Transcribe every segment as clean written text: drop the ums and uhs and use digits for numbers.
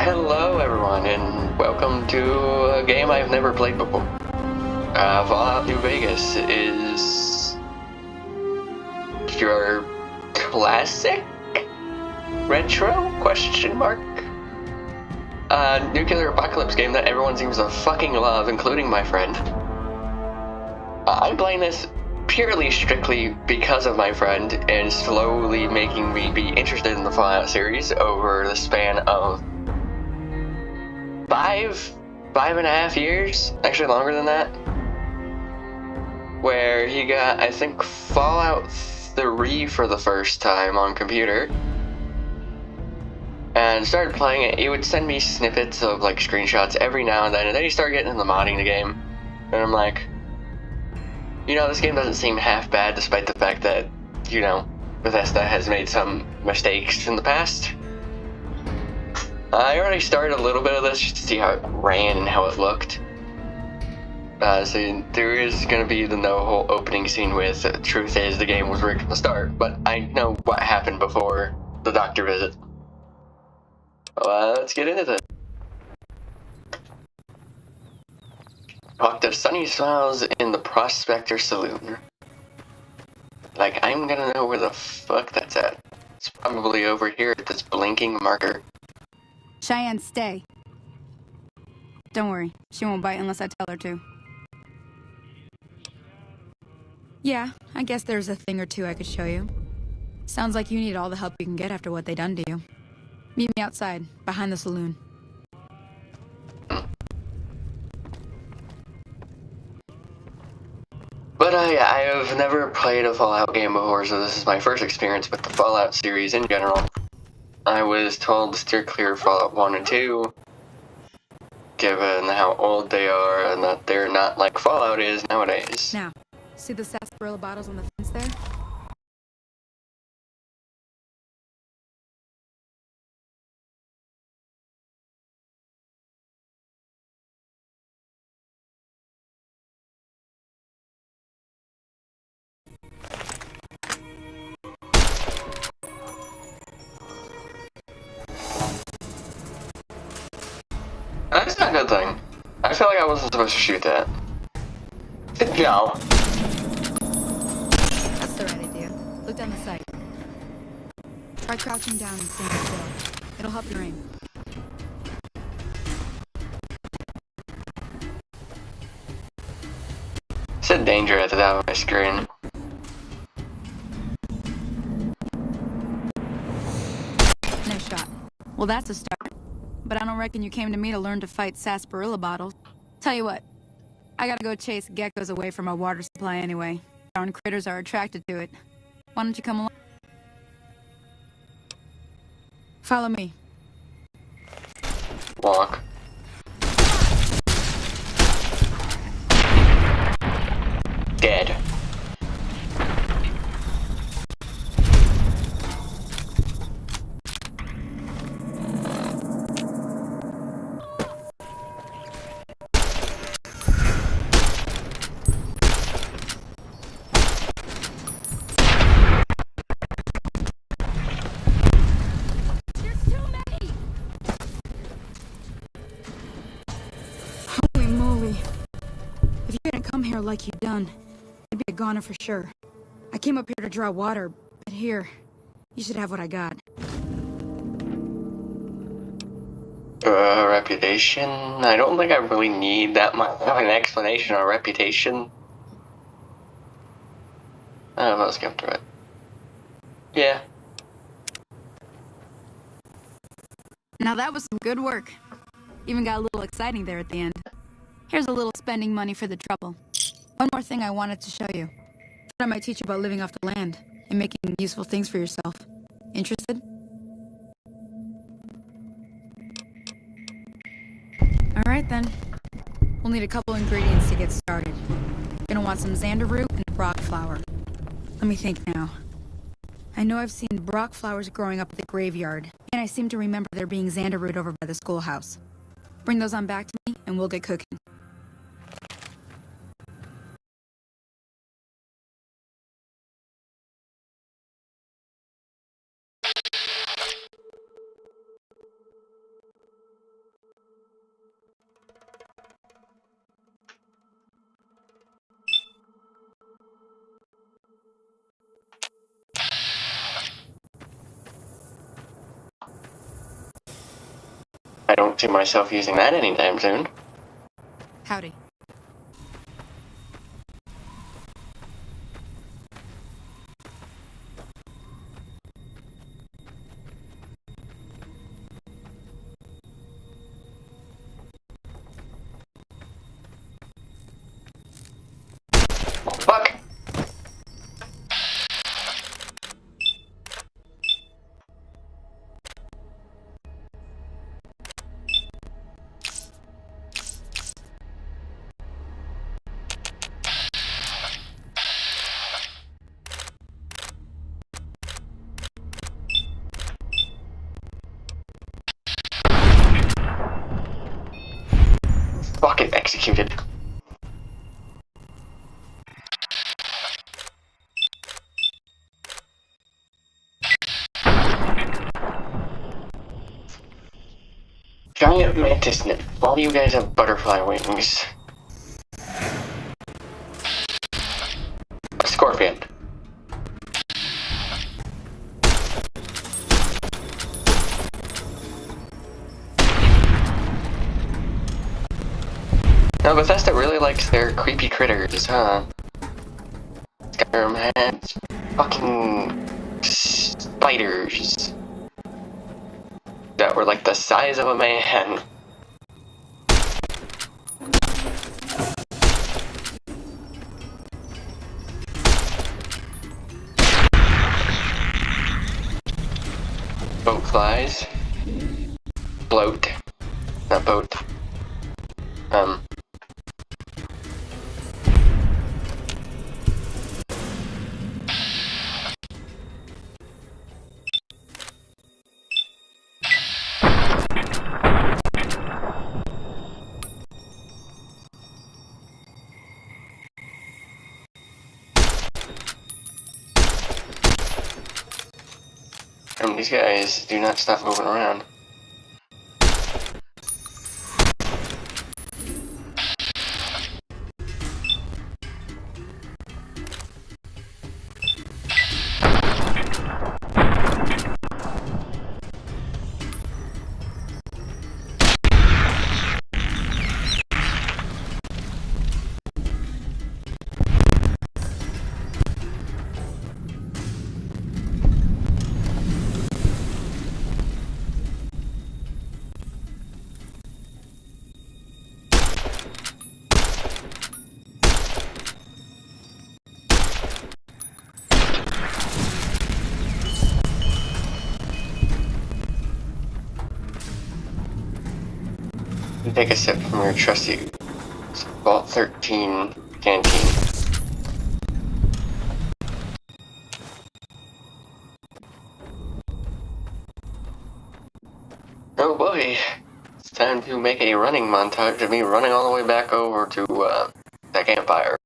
Hello, everyone, and welcome to a game I've never played before. Fallout New Vegas is your classic retro question mark nuclear apocalypse game that everyone seems to fucking love, including my friend. I'm playing this purely strictly because of my friend and slowly making me be interested in the Fallout series over the span of 5.5 years, actually longer than that, where he got, I think, Fallout 3 for the first time on computer and started playing it. He would send me snippets of like screenshots every now and then he started getting into modding the game, and I'm like, this game doesn't seem half bad despite the fact that, Bethesda has made some mistakes in the past. I already started a little bit of this just to see how it ran and how it looked. So there is going to be the whole opening scene with truth is the game was rigged from the start, but I know what happened before the doctor visit. Let's get into it. Talk to Sunny Smiles in the Prospector Saloon. Like, I'm gonna know where the fuck that's at. It's probably over here at this blinking marker. Cheyenne, stay. Don't worry, she won't bite unless I tell her to. Yeah, I guess there's a thing or two I could show you. Sounds like you need all the help you can get after what they done to you. Meet me outside, behind the saloon. But I have never played a Fallout game before, so this is my first experience with the Fallout series in general. I was told to steer clear of Fallout 1 and 2, given how old they are and that they're not like Fallout is nowadays. Now, see the sarsaparilla bottles on the fence there? That's not a good thing. I feel like I wasn't supposed to shoot that. No. That's the right idea. Look down the sight. Try crouching down and staying still. It'll help your aim. It said danger at the top of my screen. No shot. Well, that's a start. But I don't reckon you came to me to learn to fight sarsaparilla bottles. Tell you what, I gotta go chase geckos away from our water supply anyway. Darn critters are attracted to it. Why don't you come along? Follow me. Walk. Dead. Holy moly. If you hadn't come here like you done, I'd be a goner for sure. I came up here to draw water, but here, you should have what I got. Reputation? I don't think I really need that much of an explanation on reputation. I don't know, let's get through it. Yeah. Now that was some good work. Even got a little exciting there at the end. Here's a little spending money for the trouble. One more thing I wanted to show you. Thought I might teach you about living off the land and making useful things for yourself. Interested? Alright then. We'll need a couple ingredients to get started. Gonna want some xander root and brock flower. Let me think now. I know I've seen brock flowers growing up at the graveyard, and I seem to remember there being xander root over by the schoolhouse. Bring those on back to me, and we'll get cooking. see myself using that anytime soon. Howdy. Fuck! Fuck it, executed. Giant mantis nymph. All you guys have butterfly wings. A scorpion. Now Bethesda really likes their creepy critters, huh? Skyrim had fucking spiders that were like the size of a man. Boat flies. Bloat. Not boat. These guys do not stop moving around. Take a sip from your trusty Vault 13 canteen. Oh boy, it's time to make a running montage of me running all the way back over to the campfire.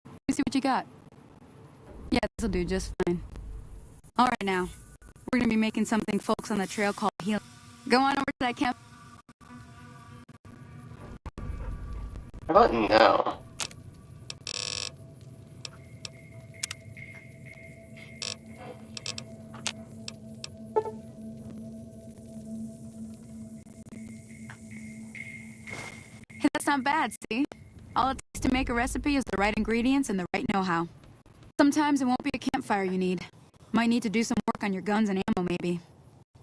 Let me see what you got. Yeah, this'll do just fine. All right, now. We're gonna be making something folks on the trail call healing. Go on over to that camp. How about no? Hey, that's not bad, see? All it takes to make a recipe is the right ingredients and the right know-how. Sometimes it won't be a campfire you need. Might need to do some work on your guns and ammo, maybe.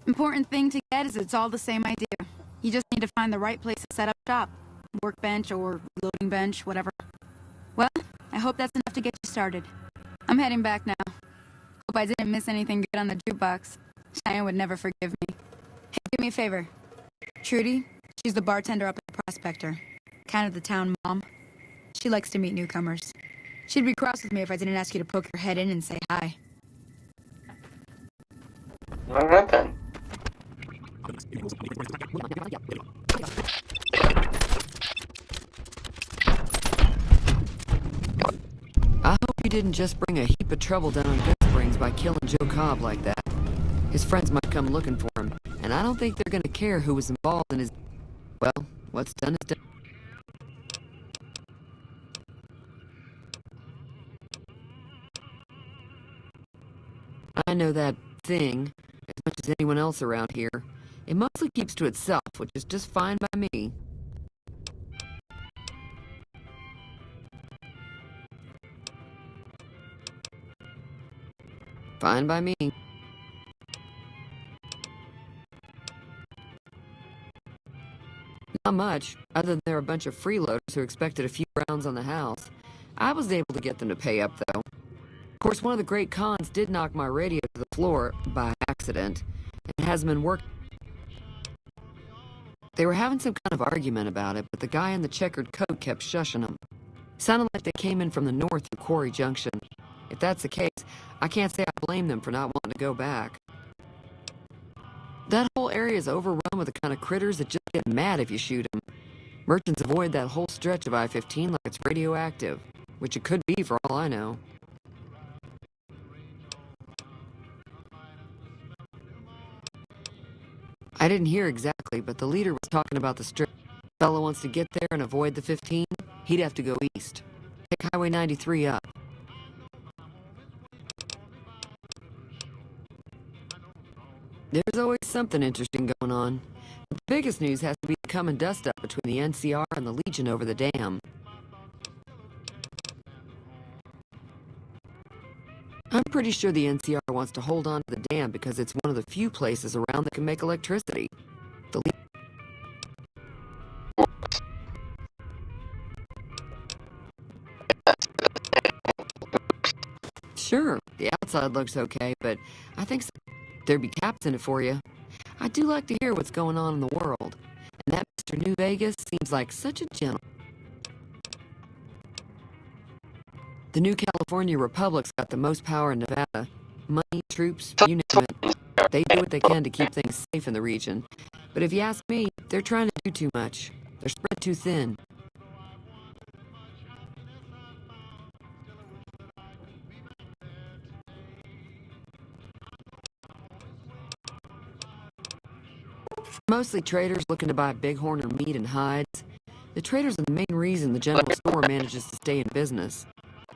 Important thing to get is it's all the same idea. You just need to find the right place to set up shop. Workbench or loading bench, whatever. Well, I hope that's enough to get you started. I'm heading back now. Hope I didn't miss anything good on the jukebox. Cheyenne would never forgive me. Hey, do me a favor. Trudy, she's the bartender up at Prospector. Kind of the town mom. She likes to meet newcomers. She'd be cross with me if I didn't ask you to poke your head in and say hi. Alright then. I hope you didn't just bring a heap of trouble down on Good Springs by killing Joe Cobb like that. His friends might come looking for him, and I don't think they're gonna care who was involved in his... Well, what's done is done. I know that thing as much as anyone else around here. It mostly keeps to itself, which is just fine by me. Fine by me. Not much, other than there are a bunch of freeloaders who expected a few rounds on the house. I was able to get them to pay up, though. Of course, one of the great cons did knock my radio to the floor by accident, and it hasn't been working. They were having some kind of argument about it, but the guy in the checkered coat kept shushing them. Sounded like they came in from the north through Quarry Junction. If that's the case, I can't say I blame them for not wanting to go back. That whole area is overrun with the kind of critters that just get mad if you shoot them. Merchants avoid that whole stretch of I-15 like it's radioactive, which it could be for all I know. I didn't hear exactly, but the leader was talking about the strip. Fellow wants to get there and avoid the 15, he'd have to go east. Take Highway 93 up. There's always something interesting going on. But the biggest news has to be the come and dust up between the NCR and the Legion over the dam. I'm pretty sure the NCR wants to hold on to the dam because it's one of the few places around that can make electricity. Sure, the outside looks okay, but I think there'd be caps in it for you. I do like to hear what's going on in the world, and that Mr. New Vegas seems like such a gentleman. The New California Republic's got the most power in Nevada. Money, troops, you name it. They do what they can to keep things safe in the region. But if you ask me, they're trying to do too much. They're spread too thin. Mostly traders looking to buy bighorn or meat and hides. The traders are the main reason the general store manages to stay in business.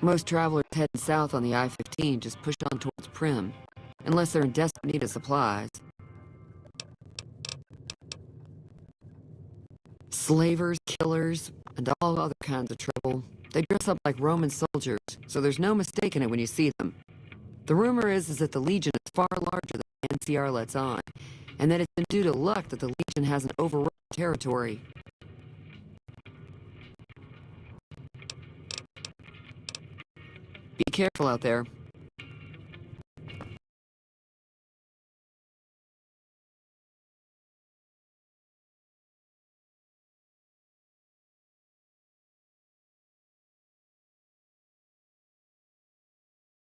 Most travelers heading south on the I-15 just push on towards Primm, unless they're in desperate need of supplies. Slavers, killers, and all other kinds of trouble. They dress up like Roman soldiers, so there's no mistaking it when you see them. The rumor is that the Legion is far larger than the NCR lets on, and that it's been due to luck that the Legion hasn't overrun territory. Be careful out there.